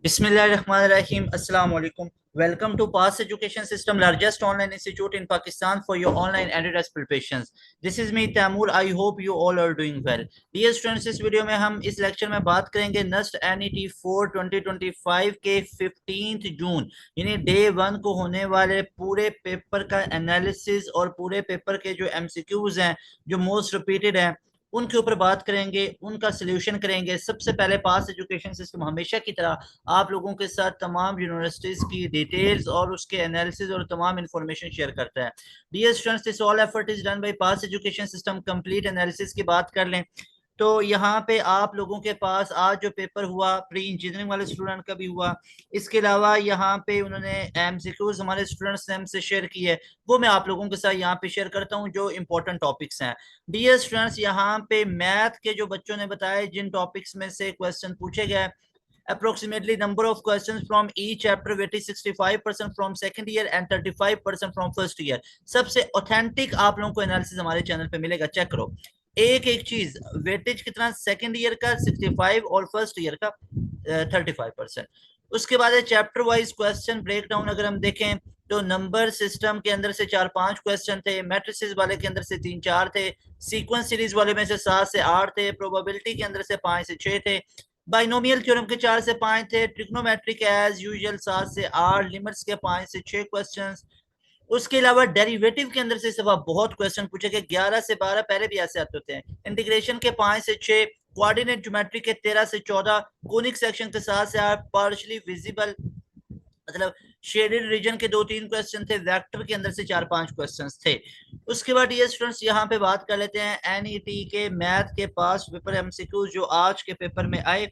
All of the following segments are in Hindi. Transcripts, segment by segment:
Bismillahirrahmanirrahim. Assalamu alaikum. Welcome to Pass Education System, largest online institute in Pakistan for your online entrance preparations. This is me Tamur. I hope you all are doing well. Dear students, इस वीडियो में हम इस लेक्चर में बात करेंगे नस्ट NET 4 2025 के 15 जून यानी डे 1 को होने वाले पूरे पेपर का एनालिसिस और पूरे पेपर के जो MCQs हैं जो मोस्ट रिपीटेड हैं उनके ऊपर बात करेंगे, उनका सोल्यूशन करेंगे। सबसे पहले पास एजुकेशन सिस्टम हमेशा की तरह आप लोगों के साथ तमाम यूनिवर्सिटीज की डिटेल्स और उसके एनालिसिस और तमाम इंफॉर्मेशन शेयर करता है। Dear students, this all effort is done by pass education system. Complete analysis की बात कर लें तो यहाँ पे आप लोगों के पास आज जो पेपर हुआ प्री इंजीनियरिंग वाले स्टूडेंट का भी हुआ, इसके अलावा यहाँ पे उन्होंने एमसीक्यूज हमारे स्टूडेंट्स ने हमसे शेयर की है, वो मैं आप लोगों के साथ यहाँ पे शेयर करता हूँ जो इंपॉर्टेंट टॉपिक्स हैं। डियर स्टूडेंट्स, यहाँ पे मैथ के जो बच्चों ने बताया जिन टॉपिक्स में से क्वेश्चन पूछे गए, approximately number of questions from each chapter weighted 65% from second year and 35% from first year। सबसे ऑथेंटिक आप लोगों को एनालिसिस हमारे चैनल पे मिलेगा, चेक करो। एक एक चीज वेटेज कितना, सेकंड ईयर का 65 और फर्स्ट ईयर का 35%। उसके बाद है chapter wise question break down. अगर हम देखें तो नंबर सिस्टम के अंदर से 4-5 क्वेश्चन थे, मैट्रिसेस वाले के अंदर से 3-4 थे, सीक्वेंस सीरीज वाले में से 7 से 8 थे, प्रोबेबिलिटी के अंदर से 5 से 6 थे, बाइनोमियल थ्योरम के 4 से 5 थे, ट्रिग्नोमेट्रिक एज यूजुअल 7 से 8, लिमिट्स के 5 से 6 क्वेश्चंस। उसके अलावा डेरिवेटिव के अंदर से सिवा बहुत क्वेश्चन पूछे गए, 11 से 12 पहले भी ऐसे आते होते हैं, इंटीग्रेशन के 5 से 6, कोऑर्डिनेट ज्योमेट्री के 13 से 14, कोनिक सेक्शन के 7 से 8, पार्शियली विजिबल मतलब शेडेड रीजन के 2-3 क्वेश्चन थे, वेक्टर के अंदर से 4-5 क्वेश्चंस थे। उसके बाद ये स्टूडेंट्स यहाँ पे बात कर लेते हैं एनईटी के मैथ के पास पेपर एमसीक्यू जो आज के पेपर में आए।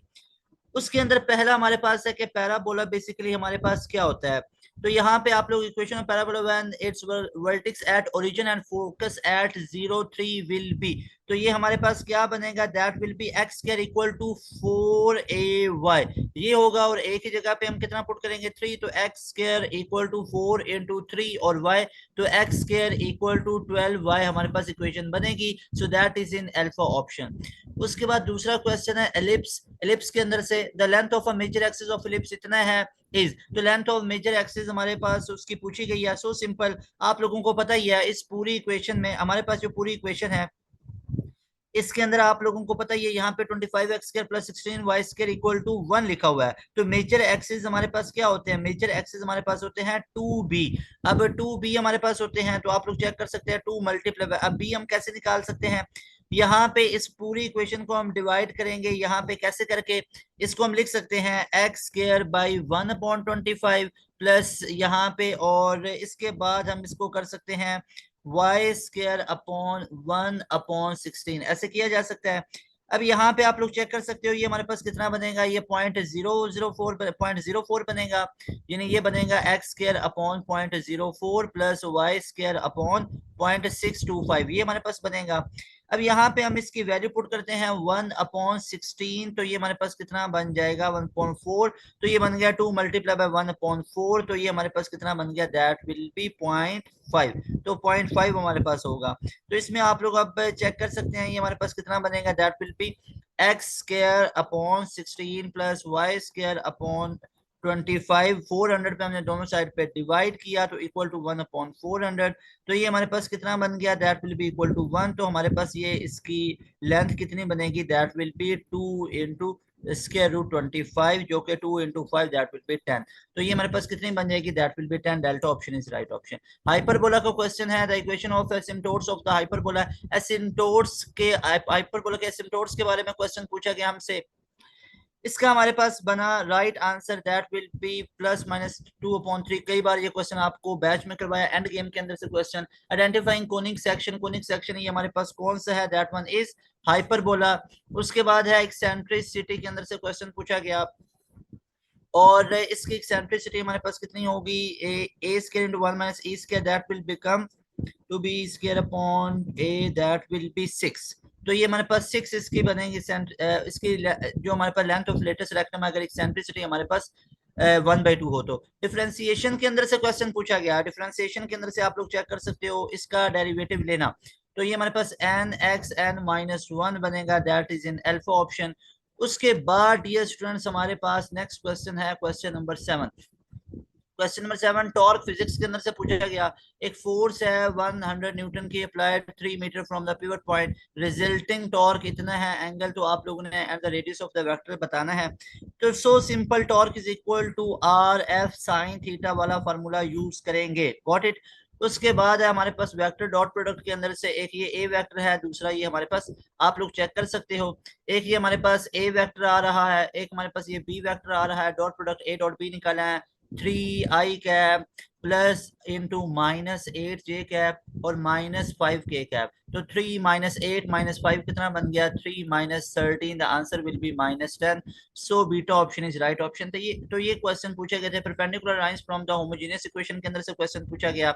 उसके अंदर पहला हमारे पास है कि पैराबोला बेसिकली हमारे पास क्या होता है। तो यहाँ पे आप लोग equation of parabola when it's vertex at origin and focus at 0-3 will be, तो ये हमारे पास क्या बनेगा, that will be x square equal to 4ay ये होगा, और ए की जगह पे हम कितना पुट करेंगे 3, तो x square equal to 4 into 3 और y, तो x square equal to 12y हमारे पास इक्वेशन बनेगी। So that is in alpha option. उसके बाद दूसरा क्वेश्चन है एलिप्स। एलिप्स के अंदर से the length of a major axis of ellipse इतना है इज, तो लेंथ ऑफ मेजर एक्सिस हमारे पास उसकी पूछी गई है। सो सिंपल, आप लोगों को पता ही है इस पूरी इक्वेशन में हमारे पास जो पूरी इक्वेशन है इसके अंदर आप लोगों को पता ही है यहाँ पे 25x square plus 16y square equal to 1 लिखा हुआ है। तो मेजर एक्सिस हमारे पास क्या होते हैं, मेजर एक्सिस हमारे पास होते हैं 2b। अब 2b हमारे पास होते हैं तो आप लोग चेक कर सकते हैं 2 मल्टीप्लाई, अब b हम कैसे निकाल सकते हैं, यहाँ पे इस पूरी इक्वेशन को हम डिवाइड करेंगे, यहाँ पे कैसे करके इसको हम लिख सकते हैं एक्स स्क्वायर बाई 1/25 प्लस यहाँ पे, और इसके बाद हम इसको कर सकते हैं वाई स्क्वायर अपॉन 1/16, ऐसे किया जा सकता है। अब यहाँ पे आप लोग चेक कर सकते हो ये हमारे पास कितना बनेगा, ये 0.004 बनेगा, यानी ये बनेगा x square upon 0.04 plus y square upon 0.625, ये हमारे पास बनेगा। अब यहाँ पे हम इसकी वैल्यू पुट करते हैं 1/16, तो ये हमारे पास कितना बन जाएगा 1.4, तो ये बन गया 2 मल्टीप्लाई बाय 1/4, तो ये हमारे पास कितना बन गया, दैट विल बी 0.5, तो 0.5 हमारे पास होगा। तो इसमें आप लोग अब चेक कर सकते हैं ये हमारे पास कितना बनेगा, that will be x square upon 16 प्लस वाई स्क्वायर अपॉन 25, 400 पे हमने दोनों साइड पे डिवाइड किया तो इक्वल टू 1/400, तो ये हमारे पास कितना बन गया, that will be equal to 1। तो हमारे पास ये इसकी लेंथ कितनी बनेगी, that will be 2 into square root 25, जो कि 2 इंटू 5 दैट विल बी 10, तो ये हमारे पास कितनी बन जाएगी, that will B 10। Delta option is right option. Hyperbola का क्वेश्चन है, the equation of asymptotes of the hyperbola. Asymptotes के हाइपरबोला के एसिम्प्टोट्स के बारे में क्वेश्चन पूछा गया हमसे, इसका हमारे पास बना right answer that will B plus minus 2/3। कई बार ये क्वेश्चन आपको बैच में करवाया, एंड गेम के अंदर से question. Identifying conic section, conic section ये हमारे पास कौन सा है, दैट वन इज हाइपरबोला। उसके बाद है एक्सेंट्रिसिटी के अंदर से क्वेश्चन पूछा गया, और इसकी एक्सेंट्रिसिटी हमारे पास कितनी होगी, a square into 1 minus e square, that will become 2b square upon a, that will be 6, तो ये हमारे पास 6 इसकी बनेगी। इसकी जो हमारे पास लेंथ ऑफ लेटेस्ट रेक्टम अगर एक्सेंट्रिसिटी हमारे पास 1/2 हो तो। डिफरेंशिएशन के अंदर से क्वेश्चन पूछा गया, डिफरेंशिएशन के अंदर से आप लोग चेक कर सकते हो इसका डेरिवेटिव लेना, तो ये हमारे पास n x n-1 बनेगा, that is in alpha option. उसके बाद डियर स्टूडेंट्स हमारे पास नेक्स्ट क्वेश्चन है question number 7। Question number 7 torque physics के अंदर से पूछा गया। एक फोर्स है 100 न्यूटन की applied 3 metre from the pivot point, resulting torque इतना है, एंगल तो आप लोगों ने and the radius of the vector बताना है। तो so simple, torque is equal to R F sine theta वाला फार्मूला यूज करेंगे। Got it. उसके बाद है हमारे पास वेक्टर डॉट प्रोडक्ट के अंदर से एक ये ए वेक्टर है, दूसरा ये हमारे पास, आप लोग चेक कर सकते हो, एक ये हमारे पास ए वेक्टर आ रहा है, एक हमारे पास ये बी वेक्टर आ रहा है। Dot product A dot B निकाला है, 3i cap plus into -8j cap और -5k कैप। तो 3 -8 -5 कितना बन गया, 3 -13, the answer will be -10। So beta option is right option. तो ये क्वेश्चन पूछे गए थे। Perpendicular lines from the homogeneous equation के अंदर से क्वेश्चन पूछा गया।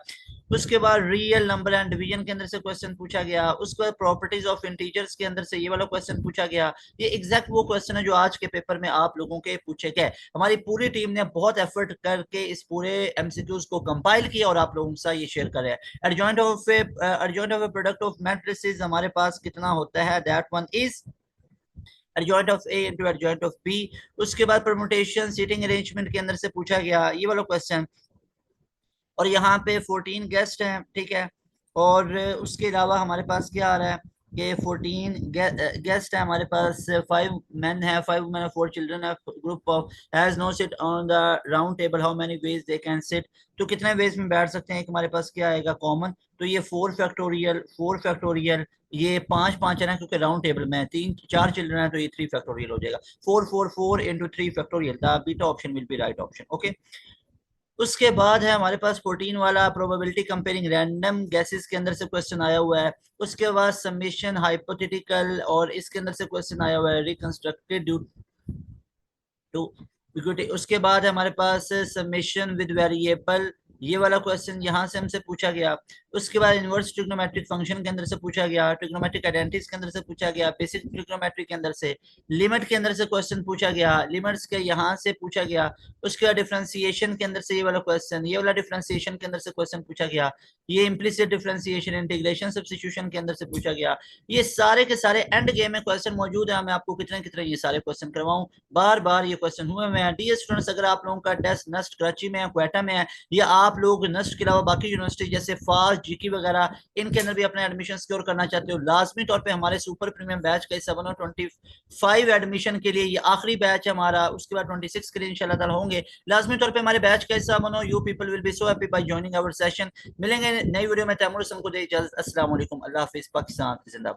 उसके बाद रियल नंबर एंड डिवीजन के अंदर से क्वेश्चन पूछा गया। उसके बाद प्रॉपर्टीज ऑफ इंटीजर्स के अंदर से ये वाला क्वेश्चन पूछा गया। ये एग्जैक्ट वो क्वेश्चन है जो आज के पेपर में आप लोगों के पूछे गए। हमारी पूरी टीम ने बहुत एफर्ट करके इस पूरे एमसीक्यूज को कंपाइल किया और आप लोगों के साथ ये शेयर कर रहे हैं। Adjoint of a product of matrices हमारे पास कितना होता है, that one is adjoint of A into adjoint of B. उसके बाद परम्यूटेशन सीटिंग अरेंजमेंट के अंदर से पूछा गया ये वाला क्वेश्चन, और यहाँ पे 14 गेस्ट हैं, ठीक है। और उसके अलावा हमारे पास क्या आ रहा है कि 14 गेस्ट है हमारे पास, 5 men है, 5 women है, 4 children है, group of has no sit on the round table, how many ways they can sit. तो कितने वेज में बैठ सकते हैं, एक हमारे पास क्या आएगा कॉमन, तो ये 4 फैक्टोरियल, ये 5 5 है ना, क्योंकि राउंड टेबल में 3 4 चिल्ड्रन है, तो ये 3 फैक्टोरियल हो जाएगा। 4 4 4 into 3 factorial, the beta option will be right option. Okay. उसके बाद है हमारे पास 14 वाला प्रोबेबिलिटी कंपेयरिंग रैंडम गैसेस के अंदर से क्वेश्चन आया हुआ है। उसके बाद सबमिशन हाइपोथेटिकल, और इसके अंदर से क्वेश्चन आया हुआ है रिकंस्ट्रक्टेड ड्यू टू इक्विटी। उसके बाद है हमारे पास सबमिशन विद वेरिएबल, ये वाला क्वेश्चन यहाँ से हमसे पूछा गया। उसके बाद इनवर्स ट्रिग्नोमेट्रिक फंक्शन के अंदर से पूछा गया, ट्रिग्नोमेट्रिक आइडेंटिटीज के अंदर से पूछा गया, बेसिक ट्रिग्नोमेट्री के अंदर से, लिमिट के अंदर से क्वेश्चन पूछा गया, लिमिट्स के यहाँ से पूछा गया। उसके बाद डिफरेंशिएशन के अंदर से ये वाला क्वेश्चन, ये वाला डिफरेंशिएशन के अंदर से क्वेश्चन पूछा गया, ये इम्प्लिसिट डिफरेंशिएशन इंटीग्रेशन सब्स्टिट्यूशन के अंदर से पूछा गया। ये सारे के सारे एंड गेम में क्वेश्चन मौजूद है। मैं आपको कितने कितने ये सारे क्वेश्चन करवाऊं, बार बार ये क्वेश्चन हुए हुए हैं। डियर स्टूडेंट्स, अगर आप लोगों का टेस्ट नस्ट कराची में है, क्वेटा में है, या आप लोग नस्ट के अलावा बाकी यूनिवर्सिटी जैसे फास्ट जीकी वगैरह इनके अंदर भी अपने एडमिशन सिक्योर करना चाहते हो, लाजमी तौर पे हमारे सुपर प्रीमियम बैच का 725 एडमिशन के लिए ये आखिरी बैच है हमारा। उसके बाद 26 के लिए इंशाल्लाह ताला होंगे। लाजमी तौर पे हमारे बैच का हिस्सा बनो। You people will be so happy by joining our session. मिलेंगे नई वीडियो में। तैमूर हसन को दे इजाजत। अस्सलाम वालेकुम, अल्लाह हाफिज, पाकिस्तान जिंदाबाद।